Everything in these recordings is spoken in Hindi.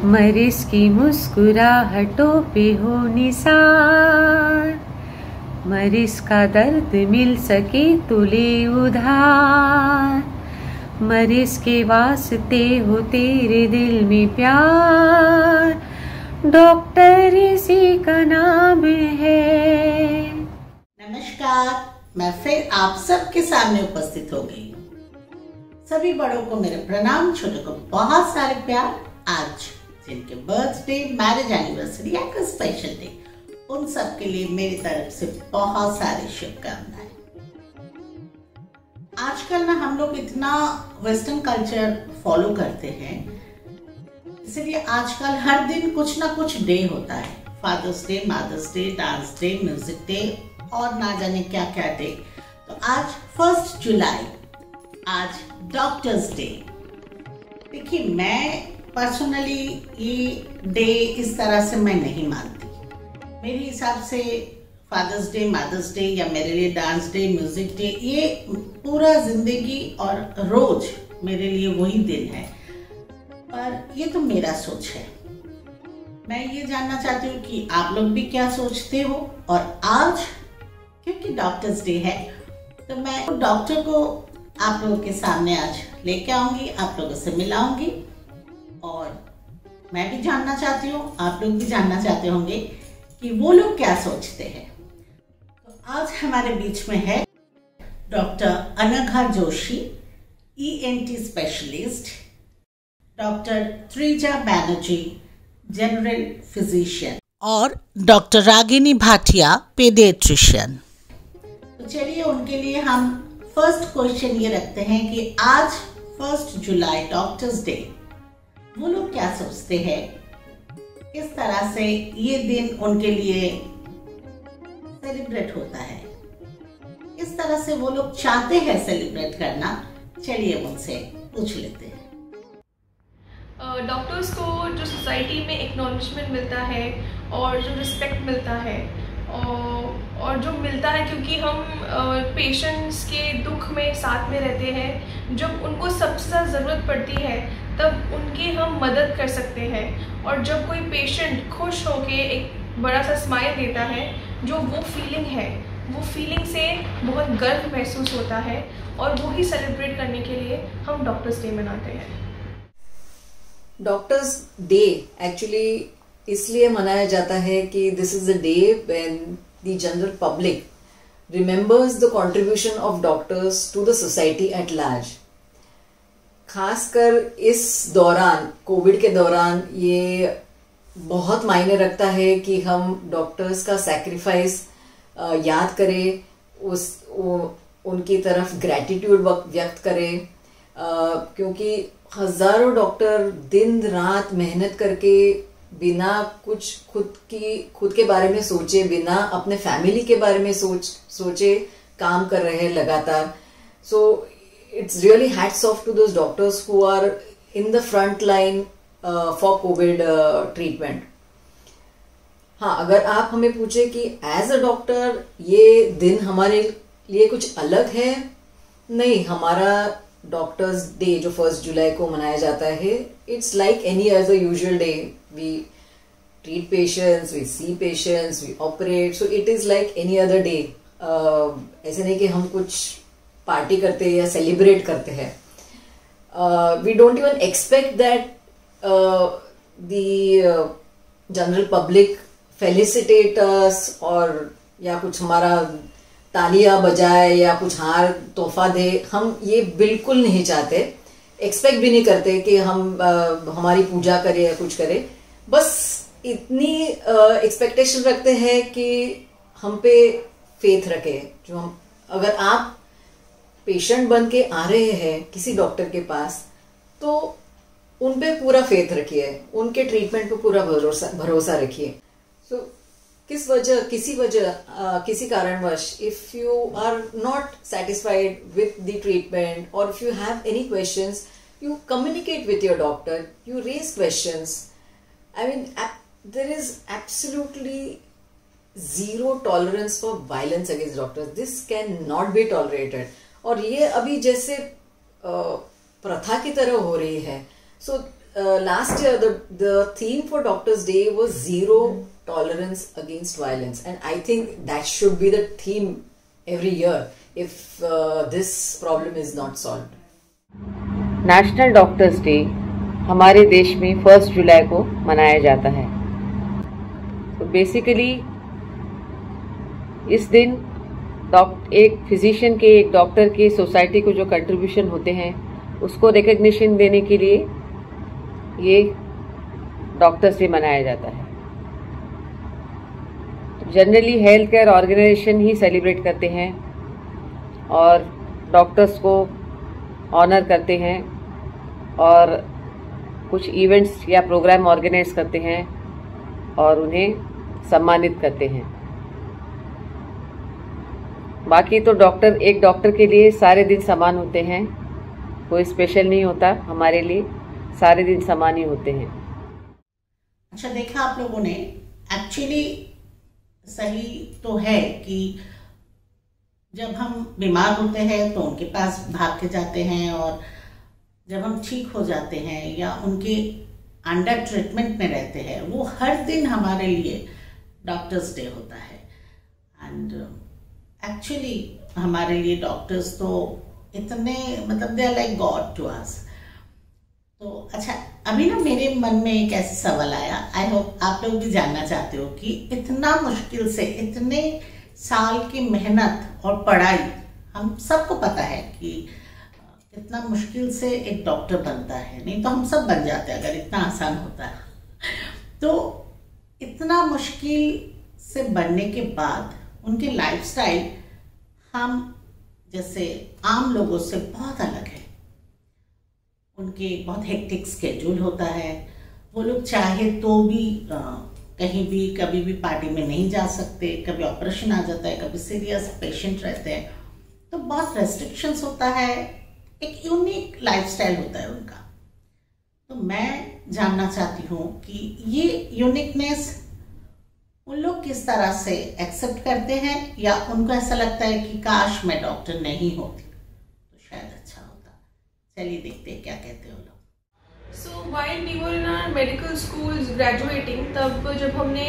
मरीज की मुस्कुराहटों पे हो निसार, मरीज का दर्द मिल सके तो ले उधार, मरीज के वास्ते हो तेरे दिल में प्यार, डॉक्टर इसी का नाम है। नमस्कार, मैं फिर आप सबके सामने उपस्थित हो गई हूँ। सभी बड़ों को मेरे प्रणाम, छोटों को बहुत सारे प्यार। आज जिनके बर्थडे, मैरिज एनिवर्सरी या कोई स्पेशल डे, उन सब के लिए मेरी तरफ से बहुत सारी शुभकामनाएं। आजकल ना हम लोग इतना वेस्टर्न कल्चर फॉलो करते हैं, इसलिए आजकल हर दिन कुछ ना कुछ डे होता है। Father's Day, Mother's Day, dance day, music day और ना जाने क्या क्या डे। तो आज 1 जुलाई, आज डॉक्टर्स डे। देखिए, मैं पर्सनली ये डे इस तरह से मैं नहीं मानती। मेरे हिसाब से फादर्स डे, मदर्स डे या मेरे लिए डांस डे, म्यूजिक डे, ये पूरा जिंदगी और रोज मेरे लिए वही दिन है। पर ये तो मेरा सोच है। मैं ये जानना चाहती हूँ कि आप लोग भी क्या सोचते हो। और आज क्योंकि डॉक्टर्स डे है, तो मैं डॉक्टर को आप लोगों के सामने आज लेके आऊंगी, आप लोगों से मिलाऊंगी। और मैं भी जानना चाहती हूँ, आप लोग भी जानना चाहते होंगे कि वो लोग क्या सोचते हैं। तो आज हमारे बीच में है doctor Anagha Joshi, ENT specialist, doctor Trija Banerjee, general physician, और डॉक्टर रागिनी भाटिया, पेडियाट्रिशियन। तो चलिए, उनके लिए हम फर्स्ट क्वेश्चन ये रखते हैं कि आज 1 जुलाई डॉक्टर्स डे, वो लोग क्या सोचते हैं, किस तरह से ये दिन उनके लिए सेलिब्रेट होता है, किस तरह से वो लोग चाहते हैं सेलिब्रेट करना। चलिए उनसे पूछ लेते हैं। डॉक्टर्स को जो सोसाइटी में एक्नॉलेजमेंट मिलता है और जो रिस्पेक्ट मिलता है और जो मिलता है, क्योंकि हम पेशेंट्स के दुख में साथ में रहते हैं। जब उनको सबसे ज़्यादा ज़रूरत पड़ती है तब उनकी हम मदद कर सकते हैं। और जब कोई पेशेंट खुश होके एक बड़ा सा स्माइल देता है, जो वो फीलिंग है, वो फीलिंग से बहुत गर्व महसूस होता है। और वो ही सेलिब्रेट करने के लिए हम डॉक्टर्स डे मनाते हैं। डॉक्टर्स डे एक्चुअली इसलिए मनाया जाता है कि this is the day when the general public remembers the contribution of doctors to the society at large. खासकर इस दौरान, कोविड के दौरान, ये बहुत मायने रखता है कि हम डॉक्टर्स का सैक्रिफाइस याद करें, उनकी तरफ ग्रैटिट्यूड व्यक्त करें, क्योंकि हजारों डॉक्टर दिन रात मेहनत करके बिना कुछ खुद के बारे में सोचे, बिना अपने फैमिली के बारे में सोचे काम कर रहे हैं लगातार। सो it's really hats off to those doctors who are in the front line for COVID treatment. हाँ, अगर आप हमें पूछे कि एज अ डॉक्टर ये दिन हमारे लिए कुछ अलग है, नहीं, हमारा डॉक्टर्स डे जो 1 जुलाई को मनाया जाता है, it's like any other usual day. We treat patients, we see patients, we operate, so it is like any other day. ऐसे नहीं कि हम कुछ पार्टी करते हैं या सेलिब्रेट करते हैं। We don't even expect that the general public felicitate us, और या कुछ हमारा तालियां बजाए या कुछ हार तोहफा दे। हम ये बिल्कुल नहीं चाहते, एक्सपेक्ट भी नहीं करते कि हम हमारी पूजा करे या कुछ करे। बस इतनी एक्सपेक्टेशन रखते हैं कि हम पे फेथ रखे। जो हम, अगर आप पेशेंट बन के आ रहे हैं किसी डॉक्टर के पास, तो उन पे पूरा फेथ रखिए, उनके ट्रीटमेंट पे पूरा भरोसा रखिए। सो किसी कारणवश, if you are not satisfied with the treatment और if you have any questions, you communicate with your doctor, you raise questions. I mean, there is absolutely zero tolerance for violence against doctors. This cannot be tolerated. और ये अभी जैसे प्रथा की तरह हो रही है, so last year the theme for Doctors Day was zero tolerance against violence, and I think that should be the theme every year if this problem is not solved. National doctors day हमारे देश में 1 जुलाई को मनाया जाता है। तो बेसिकली इस दिन एक फिजिशियन के, एक डॉक्टर के सोसाइटी को जो कंट्रीब्यूशन होते हैं उसको रिकग्निशन देने के लिए ये डॉक्टर्स डे मनाया जाता है। जनरली हेल्थ केयर ऑर्गेनाइजेशन ही सेलिब्रेट करते हैं और डॉक्टर्स को ऑनर करते हैं और कुछ इवेंट्स या प्रोग्राम ऑर्गेनाइज करते हैं और उन्हें सम्मानित करते हैं। बाकी तो एक डॉक्टर के लिए सारे दिन समान होते हैं, कोई स्पेशल नहीं होता। हमारे लिए सारे दिन समान ही होते हैं। अच्छा, देखा आप लोगों ने, एक्चुअली सही तो है कि जब हम बीमार होते हैं तो उनके पास भाग के जाते हैं, और जब हम ठीक हो जाते हैं या उनके अंडर ट्रीटमेंट में रहते हैं, वो हर दिन हमारे लिए डॉक्टर्स डे होता है। एंड एक्चुअली हमारे लिए डॉक्टर्स तो इतने, मतलब they are like God to us. तो अच्छा, अभी ना मेरे मन में एक ऐसा सवाल आया, आई होप आप लोग भी जानना चाहते हो कि इतना मुश्किल से, इतने साल की मेहनत और पढ़ाई, हम सबको पता है कि कितना मुश्किल से एक डॉक्टर बनता है, नहीं तो हम सब बन जाते अगर इतना आसान होता है। तो इतना मुश्किल से बनने के बाद उनके लाइफस्टाइल हम जैसे आम लोगों से बहुत अलग है। उनके बहुत हेक्टिक स्केड्यूल होता है, वो लोग चाहे तो भी कहीं भी कभी भी पार्टी में नहीं जा सकते, कभी ऑपरेशन आ जाता है, कभी सीरियस पेशेंट रहते हैं, तो बहुत रेस्ट्रिक्शंस होता है, एक यूनिक लाइफस्टाइल होता है उनका। तो मैं जानना चाहती हूँ कि ये यूनिकनेस उन लोग किस तरह से एक्सेप्ट करते हैं, या उनको ऐसा लगता है कि काश मैं डॉक्टर नहीं होती तो शायद अच्छा होता। चलिए देखते हैं क्या कहते हैं वो लोग। So while we were in our medical schools graduating, तब जब हमने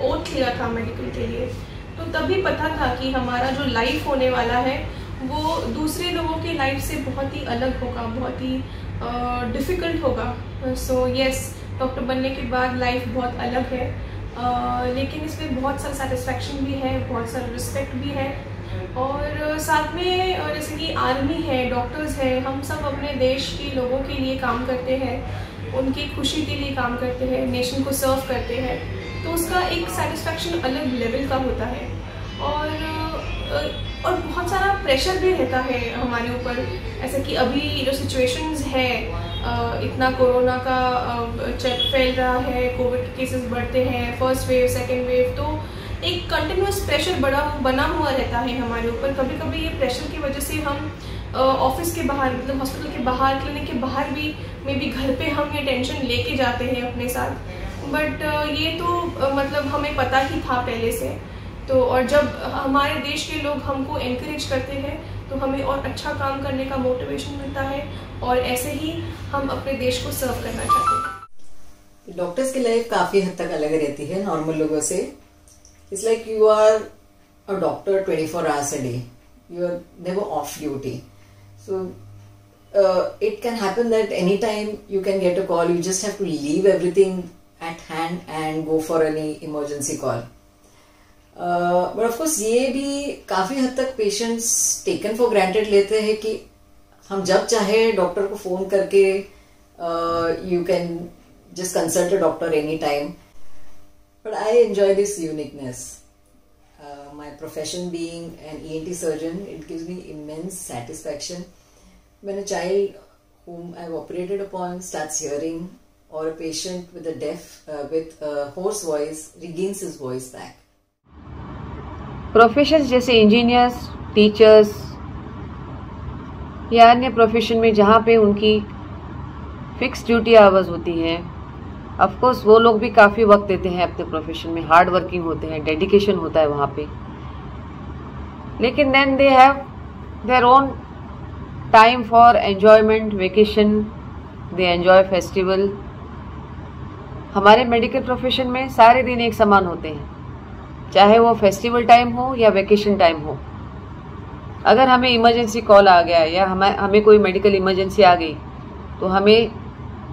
ओथ लिया था मेडिकल के लिए, तो तभी पता था कि हमारा जो लाइफ होने वाला है वो दूसरे लोगों के लाइफ से बहुत ही अलग होगा, बहुत ही डिफ़िकल्ट होगा। सो यस, डॉक्टर बनने के बाद लाइफ बहुत अलग है, लेकिन इसमें बहुत सारा सेटिस्फैक्शन भी है, बहुत सारा रिस्पेक्ट भी है। और साथ में जैसे कि आर्मी है, डॉक्टर्स है, हम सब अपने देश के लोगों के लिए काम करते हैं, उनकी खुशी के लिए काम करते हैं, नेशन को सर्व करते हैं, तो उसका एक सेटिस्फैक्शन अलग लेवल का होता है। और बहुत सारा प्रेशर भी रहता है हमारे ऊपर, ऐसे कि अभी जो सिचुएशंस है, इतना कोरोना का फैल रहा है, कोविड के केसेस बढ़ते हैं, फर्स्ट वेव, सेकेंड वेव, तो एक कंटिन्यूस प्रेशर बना हुआ रहता है हमारे ऊपर। कभी कभी ये प्रेशर की वजह से हम ऑफिस के बाहर, मतलब हॉस्पिटल के बाहर, क्लिनिक के बाहर भी, मे बी घर पे हम ये टेंशन लेके जाते हैं अपने साथ। बट ये तो मतलब हमें पता ही था पहले से। तो और जब हमारे देश के लोग हमको एनकरेज करते हैं तो हमें और अच्छा काम करने का मोटिवेशन मिलता है, और ऐसे ही हम अपने देश को सर्व करना चाहते हैं। डॉक्टर्स की लाइफ काफी हद तक अलग रहती है नॉर्मल लोगों से। It's like you are a doctor 24 hours a day. You are never off duty. So it can happen that anytime you can get a call. You just have to leave everything at hand and go for any emergency call. But of course ये भी काफी हद तक पेशेंट्स टेकन फॉर ग्रांटेड लेते हैं कि हम जब चाहे डॉक्टर को फोन करके you can just consult a doctor any time. But I enjoy this uniqueness. My profession being an ENT surgeon, it gives me immense satisfaction when a child whom I've operated upon starts hearing, or a patient with a hoarse voice regains his voice back. Professions जैसे इंजीनियर्स, टीचर्स या अन्य प्रोफेशन में जहाँ पे उनकी फिक्स ड्यूटी आवर्स होती हैं, ऑफ कोर्स वो लोग भी काफ़ी वक्त देते हैं अपने प्रोफेशन में, हार्ड वर्किंग होते हैं, डेडिकेशन होता है वहाँ पे। लेकिन then they have their own time for enjoyment, vacation they enjoy festival. हमारे मेडिकल प्रोफेशन में सारे दिन एक समान होते हैं, चाहे वो फेस्टिवल टाइम हो या वेकेशन टाइम हो। अगर हमें इमरजेंसी कॉल आ गया या हमें कोई मेडिकल इमरजेंसी आ गई, तो हमें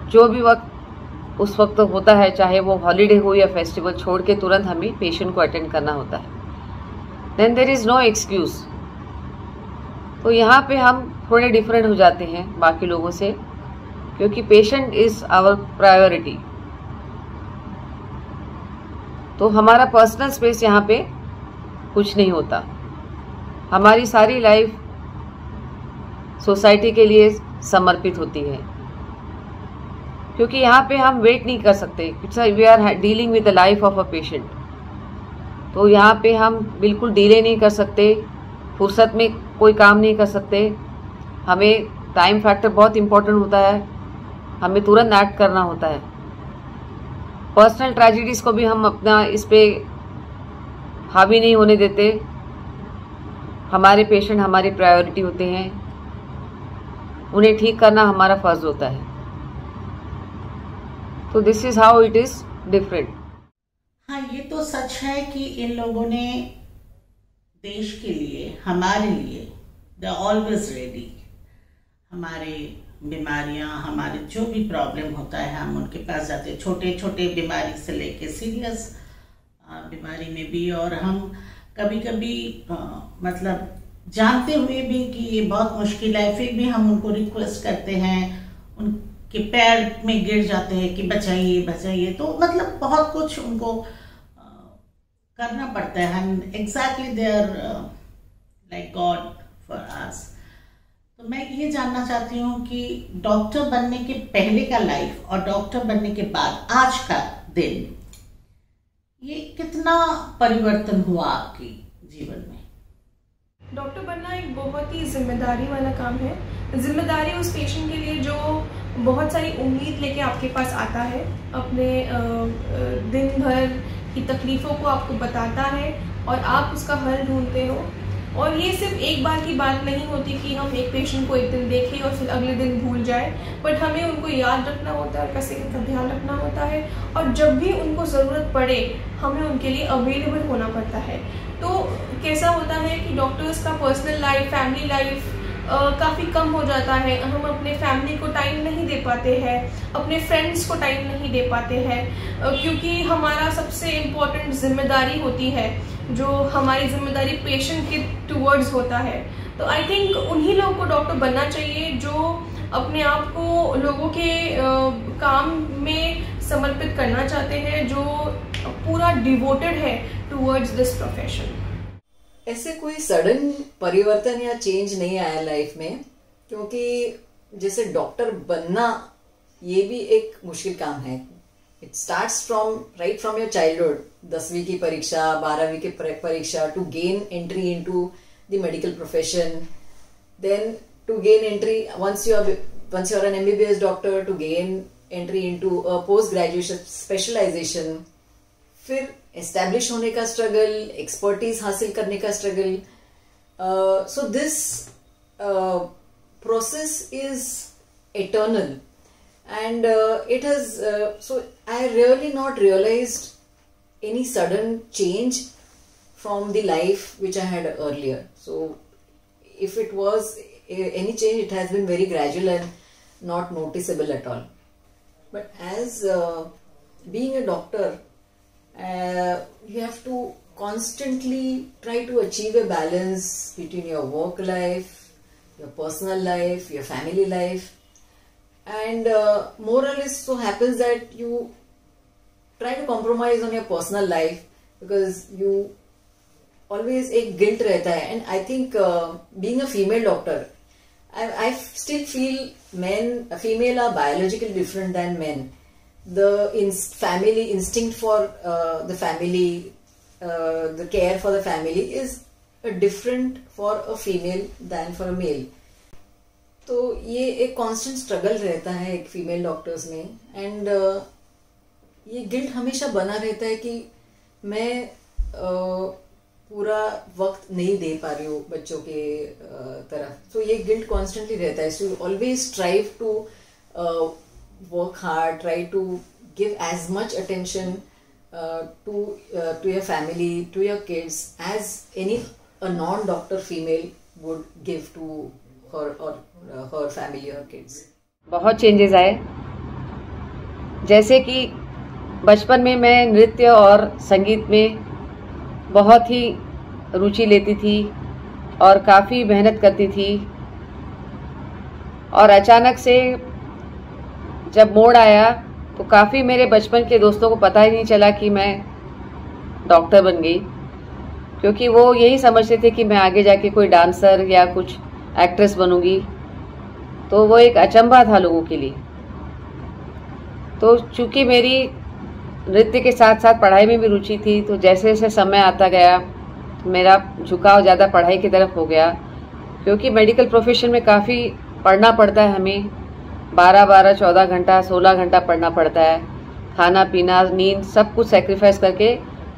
जो भी वक्त उस वक्त होता है, चाहे वो हॉलीडे हो या फेस्टिवल, छोड़ के तुरंत हमें पेशेंट को अटेंड करना होता है। Then there is no excuse. तो यहाँ पे हम थोड़े डिफरेंट हो जाते हैं बाकी लोगों से, क्योंकि पेशेंट इज़ आवर प्रायोरिटी। तो हमारा पर्सनल स्पेस यहाँ पे कुछ नहीं होता। हमारी सारी लाइफ सोसाइटी के लिए समर्पित होती है, क्योंकि यहाँ पे हम वेट नहीं कर सकते। We are dealing with the life of a patient. तो यहाँ पे हम बिल्कुल डिले नहीं कर सकते, फुर्सत में कोई काम नहीं कर सकते। हमें टाइम फैक्टर बहुत इम्पोर्टेंट होता है, हमें तुरंत एक्ट करना होता है। पर्सनल ट्रेजेडीज़ को भी हम अपना इस पे हावी नहीं होने देते। हमारे पेशेंट हमारी प्रायोरिटी होते हैं, उन्हें ठीक करना हमारा फर्ज होता है। तो this is how it is different. हाँ, ये तो सच है कि इन लोगों ने देश के लिए, हमारे लिए, दे ऑलवेज रेडी। हमारे बीमारियां, हमारे जो भी प्रॉब्लम होता है, हम उनके पास जाते हैं, छोटे छोटे बीमारी से लेके सीरियस बीमारी में भी। और हम कभी कभी मतलब जानते हुए भी कि ये बहुत मुश्किल है, फिर भी हम उनको रिक्वेस्ट करते हैं, उनके पैर में गिर जाते हैं कि बचाइए बचाइए। तो मतलब बहुत कुछ उनको करना पड़ता है। हम exactly they are like God for us. तो मैं ये जानना चाहती हूँ कि डॉक्टर बनने के पहले का लाइफ और डॉक्टर बनने के बाद आज का दिन, ये कितना परिवर्तन हुआ आपके जीवन में? डॉक्टर बनना एक बहुत ही जिम्मेदारी वाला काम है। जिम्मेदारी उस पेशेंट के लिए जो बहुत सारी उम्मीद लेके आपके पास आता है, अपने दिन भर की तकलीफ़ों को आपको बताता है और आप उसका हल ढूंढते हो। और ये सिर्फ एक बार की बात नहीं होती कि हम एक पेशेंट को एक दिन देखें और फिर अगले दिन भूल जाए, बट हमें उनको याद रखना होता है, कैसे का ध्यान रखना होता है, और जब भी उनको ज़रूरत पड़े हमें उनके लिए अवेलेबल होना पड़ता है। तो कैसा होता है कि डॉक्टर्स का पर्सनल लाइफ, फैमिली लाइफ काफ़ी कम हो जाता है। हम अपने फैमिली को टाइम नहीं दे पाते हैं, अपने फ्रेंड्स को टाइम नहीं दे पाते हैं, क्योंकि हमारा सबसे इम्पोर्टेंट जिम्मेदारी होती है, जो हमारी जिम्मेदारी पेशेंट के टूवर्ड्स होता है। तो आई थिंक उन्हीं लोगों को डॉक्टर बनना चाहिए जो अपने आप को लोगों के काम में समर्पित करना चाहते हैं, जो पूरा डिवोटेड है टूवर्ड्स दिस प्रोफेशन। ऐसे कोई सडन परिवर्तन या चेंज नहीं आया लाइफ में, क्योंकि जैसे डॉक्टर बनना ये भी एक मुश्किल काम है। It starts from right from your childhood, 10वीं की परीक्षा, 12वीं की परीक्षा, to gain entry into the medical profession, then to gain entry once you're an MBBS doctor, to gain entry into a post graduation specialization, फिर एस्टैब्लिश होने का स्ट्रगल, एक्सपर्टीज हासिल करने का struggle. So this process is eternal and it has so I really not realised any sudden change from the life which I had earlier. So if it was any change, it has been very gradual and not noticeable at all. But as being a doctor, you have to constantly try to achieve a balance between your work life, your personal life, your family life, and more or less so happens that you try to compromise on your personal life because you always एक गिल्ट रहता है। And I think being a female doctor, I still feel female are biologically different than men. The family instinct for the family, the care for the family is different for a female than for a male. तो ये एक कांस्टेंट स्ट्रगल रहता है एक फीमेल डॉक्टर्स में, एंड ये गिल्ट हमेशा बना रहता है कि मैं पूरा वक्त नहीं दे पा रही हूँ बच्चों के तरफ। तो ये गिल्ट कॉन्स्टेंटली रहता है। So always strive to work hard, try to give as much attention to your family, to your kids, as a non-doctor female would give to her or her family or kids. बहुत चेंजेस आए, जैसे कि बचपन में मैं नृत्य और संगीत में बहुत ही रुचि लेती थी और काफ़ी मेहनत करती थी, और अचानक से जब मोड़ आया तो काफ़ी मेरे बचपन के दोस्तों को पता ही नहीं चला कि मैं डॉक्टर बन गई, क्योंकि वो यही समझते थे कि मैं आगे जाके कोई डांसर या कुछ एक्ट्रेस बनूंगी। तो वो एक अचंभा था लोगों के लिए। तो चूँकि मेरी नृत्य के साथ साथ पढ़ाई में भी रुचि थी, तो जैसे जैसे समय आता गया तो मेरा झुकाव ज़्यादा पढ़ाई की तरफ हो गया, क्योंकि मेडिकल प्रोफेशन में काफ़ी पढ़ना पड़ता है। हमें 12-12, 14 घंटा, 16 घंटा पढ़ना पड़ता है। खाना पीना, नींद, सब कुछ सेक्रीफाइस करके,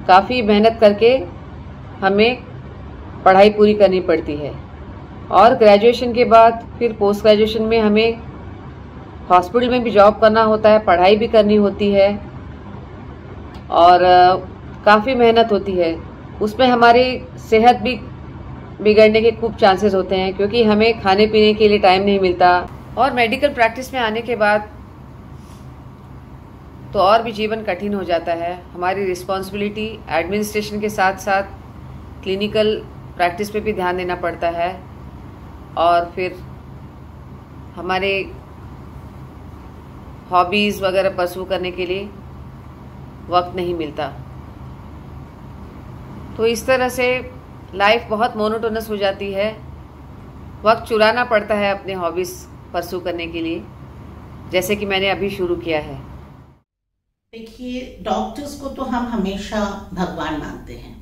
काफ़ी मेहनत करके हमें पढ़ाई पूरी करनी पड़ती है। और ग्रेजुएशन के बाद फिर पोस्ट ग्रेजुएशन में हमें हॉस्पिटल में भी जॉब करना होता है, पढ़ाई भी करनी होती है, और काफ़ी मेहनत होती है। उसमें हमारी सेहत भी बिगड़ने के खूब चांसेस होते हैं, क्योंकि हमें खाने पीने के लिए टाइम नहीं मिलता। और मेडिकल प्रैक्टिस में आने के बाद तो और भी जीवन कठिन हो जाता है। हमारी रिस्पॉन्सिबिलिटी एडमिनिस्ट्रेशन के साथ साथ क्लिनिकल प्रैक्टिस पे भी ध्यान देना पड़ता है, और फिर हमारे हॉबीज़ वगैरह परस्यू करने के लिए वक्त नहीं मिलता। तो इस तरह से लाइफ बहुत मोनोटोनस हो जाती है। वक्त चुराना पड़ता है अपने हॉबीज़ परस्यू करने के लिए, जैसे कि मैंने अभी शुरू किया है। देखिए, डॉक्टर्स को तो हम हमेशा भगवान मानते हैं,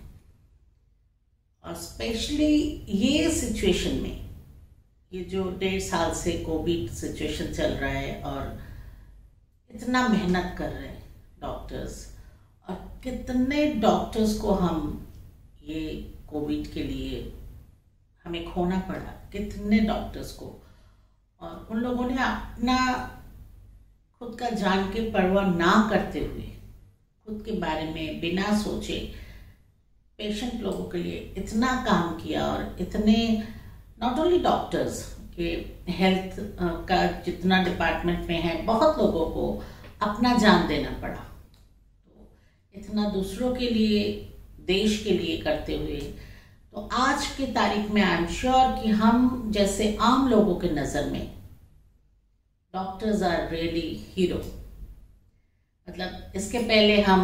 और स्पेशली ये सिचुएशन में, ये जो 1.5 साल से कोविड सिचुएशन चल रहा है और इतना मेहनत कर रहे हैं डॉक्टर्स, और कितने डॉक्टर्स को हम ये कोविड के लिए हमें खोना पड़ा, कितने डॉक्टर्स को, और उन लोगों ने अपना खुद का जान के परवाह ना करते हुए, खुद के बारे में बिना सोचे पेशेंट लोगों के लिए इतना काम किया। और इतने नॉट ओनली डॉक्टर्स के, हेल्थ का जितना डिपार्टमेंट में है, बहुत लोगों को अपना जान देना पड़ा। तो इतना दूसरों के लिए, देश के लिए करते हुए, तो आज की तारीख में आई एम श्योर कि हम जैसे आम लोगों के नज़र में डॉक्टर्स आर रियली हीरो। मतलब इसके पहले हम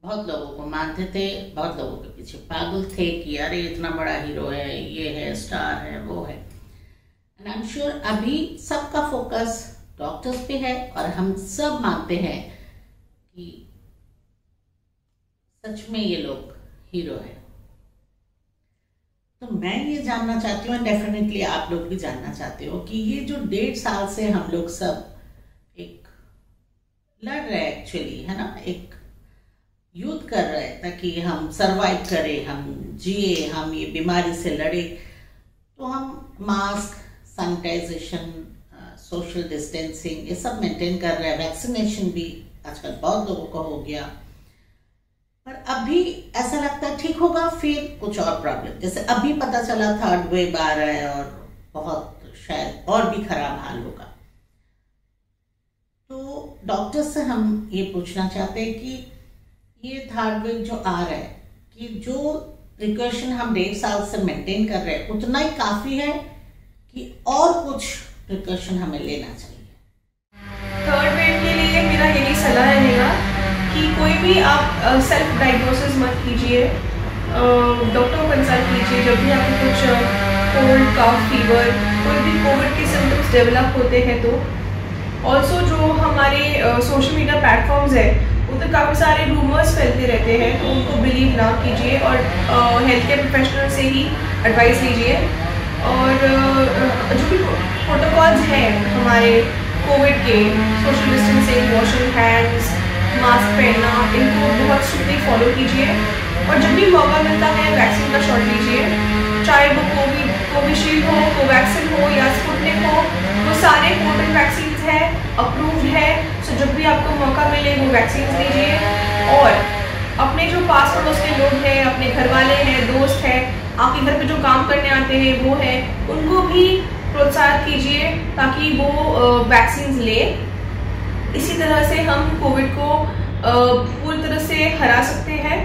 बहुत लोगों को मानते थे, बहुत लोगों के पीछे पागल थे कि अरे इतना बड़ा हीरो है, ये है, स्टार है, वो है। एंड आई एम श्योर अभी सबका फोकस डॉक्टर्स पे है, और हम सब मानते हैं कि सच में ये लोग हीरो है। तो मैं ये जानना चाहती हूँ, डेफिनेटली आप लोग भी जानना चाहते हो, कि ये जो 1.5 साल से हम लोग सब एक लड़ रहे हैं, एक्चुअली है ना, एक युद्ध कर रहे हैं ताकि हम सरवाइव करें, हम जिए, हम ये बीमारी से लड़े। तो हम मास्क, सैनिटाइजेशन, सोशल डिस्टेंसिंग, ये सब मेंटेन कर रहे हैं। वैक्सीनेशन भी आजकल बहुत लोगों को हो गया, पर अभी ऐसा लगता है ठीक होगा, फिर कुछ और प्रॉब्लम, जैसे अभी पता चला 3rd वेव आ रहा है और बहुत शायद और भी खराब हाल होगा। तो डॉक्टर से हम ये पूछना चाहते हैं कि ये 3rd वेव जो आ रहा है, कि जो प्रिकॉशन हम 1.5 साल से मेंटेन कर रहे हैं उतना ही काफ़ी है कि और कुछ प्रिकॉशन हमें लेना चाहिए? 3rd वेव के लिए मेरा यही सलाह रहेगा कि कोई भी आप सेल्फ डायग्नोसिस मत कीजिए, डॉक्टर को कंसल्ट कीजिए जब भी आपको कुछ कोल्ड, कफ, फीवर, कोई भी कोविड के सिम्टम्स डेवलप होते हैं। तो ऑल्सो जो हमारे सोशल मीडिया प्लेटफॉर्म्स है, उधर काफ़ी सारे रूमर्स फैलते रहते हैं, तो उनको बिलीव ना कीजिए, और हेल्थ केयर प्रोफेशनल से ही एडवाइस लीजिए। और जो भी प्रोटोकॉल्स हैं हमारे कोविड के, social distancing, washing hands, mask पहनना, इनको बहुत स्ट्रिक्टली फॉलो कीजिए। और जब भी मौका मिलता है वैक्सीन का शॉट लीजिए, चाहे वो कोविशील्ड हो, कोवैक्सीन हो या स्पुतनिक हो, वो सारे कोविड वैक्सीन है, अप्रूव्ड है। सो जब भी आपको मौका मिले वो वैक्सीन लीजिए, और अपने जो पास पड़ोस के लोग हैं, अपने घर वाले हैं, दोस्त हैं, आपके घर पे जो काम करने आते हैं वो है, उनको भी प्रोत्साहित कीजिए ताकि वो वैक्सीन ले। इसी तरह से हम कोविड को पूरी तरह से हरा सकते हैं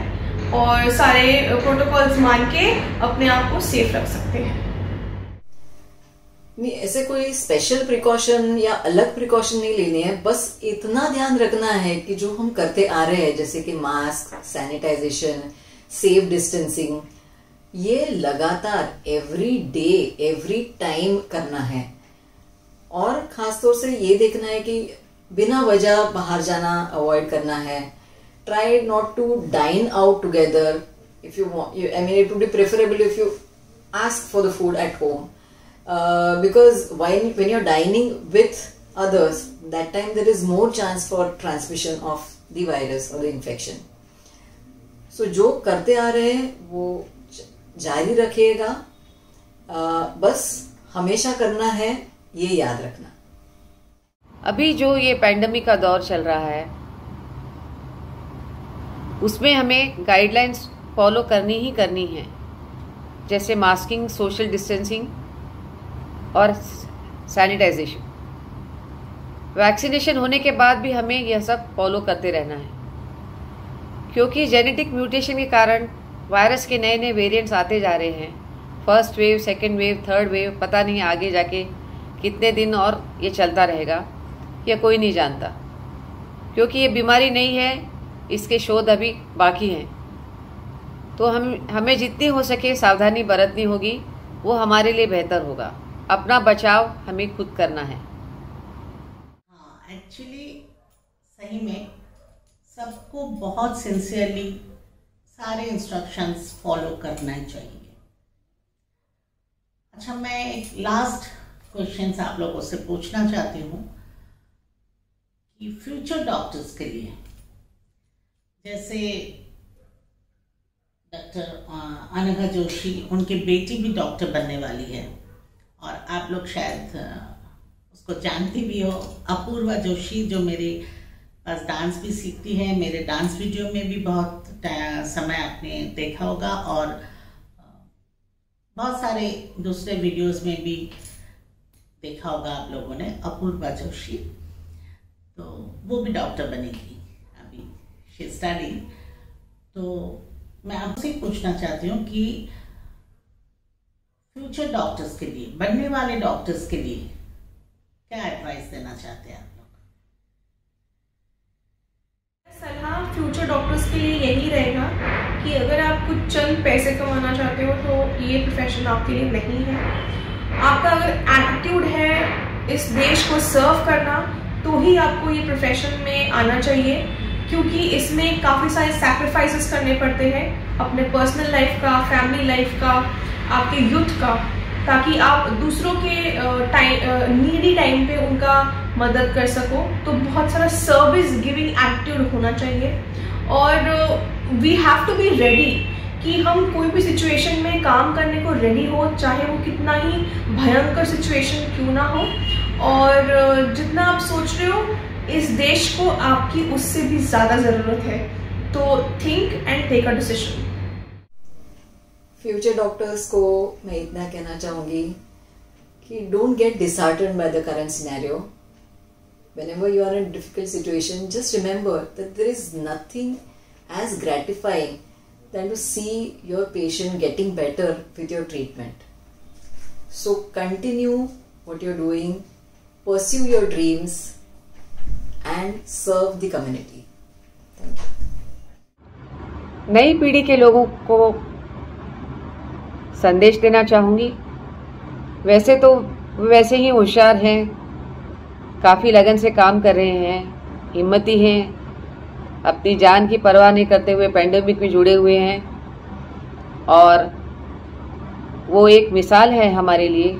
और सारे प्रोटोकॉल्स मान के अपने आप को सेफ रख सकते हैं। नहीं, ऐसे कोई स्पेशल प्रिकॉशन या अलग प्रिकॉशन नहीं लेने हैं, बस इतना ध्यान रखना है कि जो हम करते आ रहे हैं, जैसे कि मास्क, सैनिटाइजेशन, सेफ डिस्टेंसिंग, ये लगातार एवरी डे एवरी टाइम करना है। और खासतौर से ये देखना है कि बिना वजह बाहर जाना अवॉइड करना है। Try not to dine out together. If you I mean it would be preferable if you ask for the food at home, because when you're dining with others, that time there is more chance for transmission of the virus or the infection. So जो करते आ रहे हैं वो जारी रखिएगा, बस हमेशा करना है, ये याद रखना। अभी जो ये पैंडेमिक का दौर चल रहा है उसमें हमें गाइडलाइंस फॉलो करनी ही करनी है, जैसे मास्किंग, सोशल डिस्टेंसिंग और सैनिटाइजेशन। वैक्सीनेशन होने के बाद भी हमें यह सब फॉलो करते रहना है, क्योंकि जेनेटिक म्यूटेशन के कारण वायरस के नए नए वेरिएंट्स आते जा रहे हैं। First wave, second wave, third wave, पता नहीं आगे जाके कितने दिन और ये चलता रहेगा, यह कोई नहीं जानता। क्योंकि ये बीमारी नहीं है, इसके शोध अभी बाकी हैं। तो हमें जितनी हो सके सावधानी बरतनी होगी, वो हमारे लिए बेहतर होगा। अपना बचाव हमें खुद करना है। हाँ, एक्चुअली सही में सबको बहुत सिंसियरली सारे इंस्ट्रक्शंस फॉलो करना चाहिए। अच्छा, मैं एक लास्ट क्वेश्चन आप लोगों से पूछना चाहती हूँ कि फ्यूचर डॉक्टर्स के लिए, जैसे डॉक्टर अनघा जोशी, उनकी बेटी भी डॉक्टर बनने वाली है और आप लोग शायद उसको जानती भी हो, अपूर्वा जोशी, जो मेरे पास डांस भी सीखती है। मेरे डांस वीडियो में भी बहुत समय आपने देखा होगा और बहुत सारे दूसरे वीडियोस में भी देखा होगा आप लोगों ने, अपूर्वा जोशी। तो वो भी डॉक्टर बनेगी, अभी शी स्टडी। तो मैं आपसे पूछना चाहती हूँ कि फ्यूचर डॉक्टर्स के लिए, बनने वाले डॉक्टर्स के लिए क्या एडवाइस देना चाहते हैं आप लोग? सलाह फ्यूचर डॉक्टर्स के लिए यही रहेगा कि अगर आप कुछ चंद पैसे कमाना चाहते हो तो ये प्रोफेशन आपके लिए नहीं है। आपका अगर एटीट्यूड है इस देश को सर्व करना, तो ही आपको ये प्रोफेशन में आना चाहिए, क्योंकि इसमें काफ़ी सारे सैक्रिफाइसेस करने पड़ते हैं, अपने पर्सनल लाइफ का, फैमिली लाइफ का, आपके यूथ का, ताकि आप दूसरों के नीडी टाइम पे उनका मदद कर सको। तो बहुत सारा सर्विस गिविंग एटीट्यूड होना चाहिए। और we have to be ready कि हम कोई भी सिचुएशन में काम करने को रेडी हो, चाहे वो कितना ही भयंकर सिचुएशन क्यों ना हो। और जितना आप सोच रहे हो इस देश को आपकी उससे भी ज़्यादा ज़रूरत है। तो think and take a decision. Future doctors को मैं इतना कहना चाहूँगी कि don't get disheartened by the current scenario. Whenever you are in a difficult situation, just remember that there is nothing as gratifying than to see your patient getting better with your treatment. So continue what you're doing, pursue your dreams and serve the community. Thank you. नई पीढ़ी के लोगों को संदेश देना चाहूँगी। वैसे तो वैसे ही होशियार हैं, काफ़ी लगन से काम कर रहे हैं, हिम्मती हैं, अपनी जान की परवाह नहीं करते हुए पैंडेमिक में जुड़े हुए हैं और वो एक मिसाल है हमारे लिए।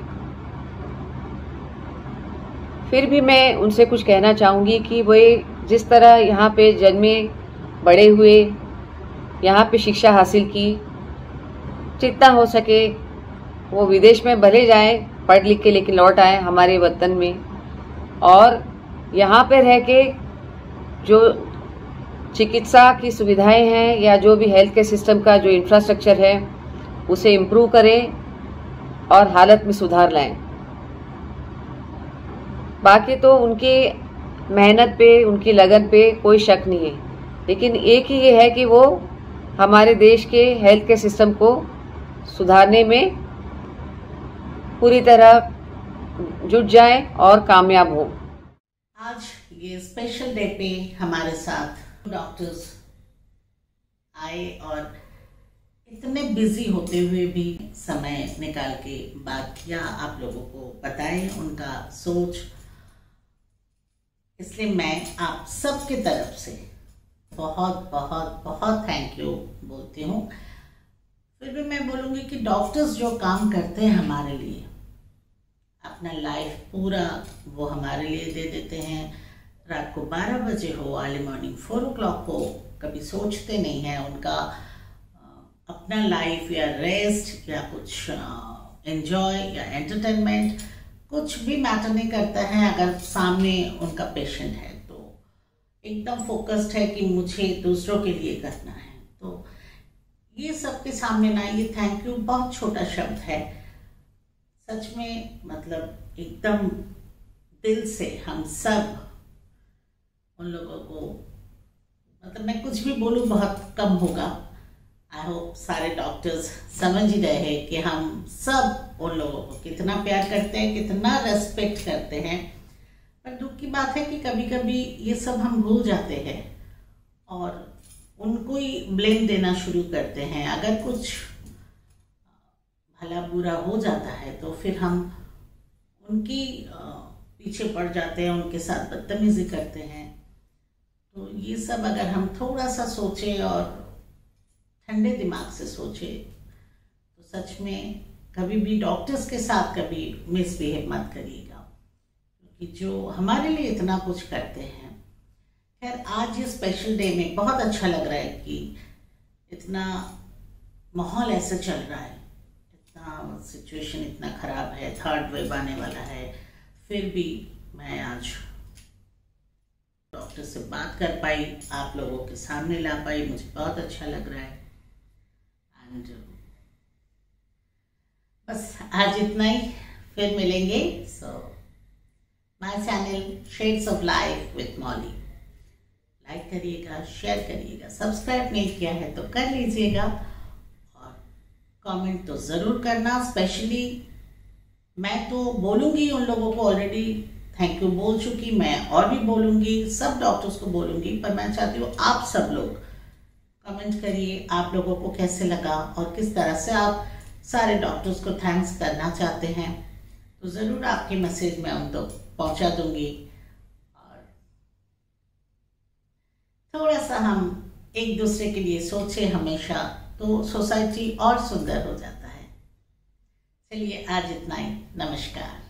फिर भी मैं उनसे कुछ कहना चाहूँगी कि वे जिस तरह यहाँ पे जन्मे बड़े हुए, यहाँ पे शिक्षा हासिल की, जितना हो सके वो विदेश में भले जाएं पढ़ लिख के, लेकिन लौट आए हमारे वतन में और यहाँ पे रह के जो चिकित्सा की सुविधाएं हैं या जो भी हेल्थ केयर सिस्टम का जो इंफ्रास्ट्रक्चर है उसे इम्प्रूव करें और हालत में सुधार लाएं। बाकी तो उनकी मेहनत पे, उनकी लगन पे कोई शक नहीं है, लेकिन एक ही ये है कि वो हमारे देश के हेल्थ केयर सिस्टम को सुधारने में पूरी तरह जुट जाएं और कामयाब हो। आज ये स्पेशल डे पे हमारे साथ डॉक्टर्स आए और इतने बिजी होते हुए भी समय निकाल के बात किया, आप लोगों को बताएं उनका सोच। इसलिए मैं आप सबके तरफ से बहुत बहुत बहुत थैंक यू बोलती हूँ। फिर भी मैं बोलूँगी कि डॉक्टर्स जो काम करते हैं हमारे लिए, अपना लाइफ पूरा वो हमारे लिए दे देते हैं। रात को 12 बजे हो, अर्ली मॉर्निंग 4 o'clock को, कभी सोचते नहीं हैं उनका अपना लाइफ या रेस्ट या कुछ एंजॉय या एंटरटेनमेंट कुछ भी मैटर नहीं करता है। अगर सामने उनका पेशेंट है तो एकदम फोकस्ड है कि मुझे दूसरों के लिए करना है। तो ये सबके सामने ना ये थैंक यू बहुत छोटा शब्द है, सच में मतलब एकदम दिल से हम सब उन लोगों को, मतलब मैं कुछ भी बोलूँ बहुत कम होगा। आई होप सारे डॉक्टर्स समझ ही रहे हैं कि हम सब उन लोगों को कितना प्यार करते हैं, कितना रेस्पेक्ट करते हैं। पर दुख की बात है कि कभी कभी ये सब हम भूल जाते हैं और उनको ही ब्लेम देना शुरू करते हैं। अगर कुछ भला बुरा हो जाता है तो फिर हम उनकी पीछे पड़ जाते हैं, उनके साथ बदतमीजी करते हैं। तो ये सब अगर हम थोड़ा सा सोचें और ठंडे दिमाग से सोचें तो सच में कभी भी डॉक्टर्स के साथ कभी मिसबिहेव मत करिएगा, क्योंकि जो हमारे लिए इतना कुछ करते हैं। खैर आज ये स्पेशल डे में बहुत अच्छा लग रहा है कि इतना माहौल ऐसे चल रहा है, इतना सिचुएशन इतना ख़राब है, 3rd वेव आने वाला है, फिर भी मैं आज डॉक्टर से बात कर पाई, आप लोगों के सामने ला पाई, मुझे बहुत अच्छा लग रहा है। एंड बस आज इतना ही, फिर मिलेंगे। So my channel shades of life with Molly, like करिएगा, शेयर करिएगा, सब्सक्राइब नहीं किया है तो कर लीजिएगा और कमेंट तो ज़रूर करना। स्पेशली मैं तो बोलूँगी उन लोगों को, ऑलरेडी थैंक यू बोल चुकी, मैं और भी बोलूँगी, सब डॉक्टर्स को बोलूँगी, पर मैं चाहती हूँ आप सब लोग कमेंट करिए आप लोगों को कैसे लगा और किस तरह से आप सारे डॉक्टर्स को थैंक्स करना चाहते हैं। तो ज़रूर आपके मैसेज मैं उन तक पहुँचा दूँगी और थोड़ा सा हम एक दूसरे के लिए सोचें हमेशा, तो सोसाइटी और सुंदर हो जाता है। चलिए आज इतना ही, नमस्कार।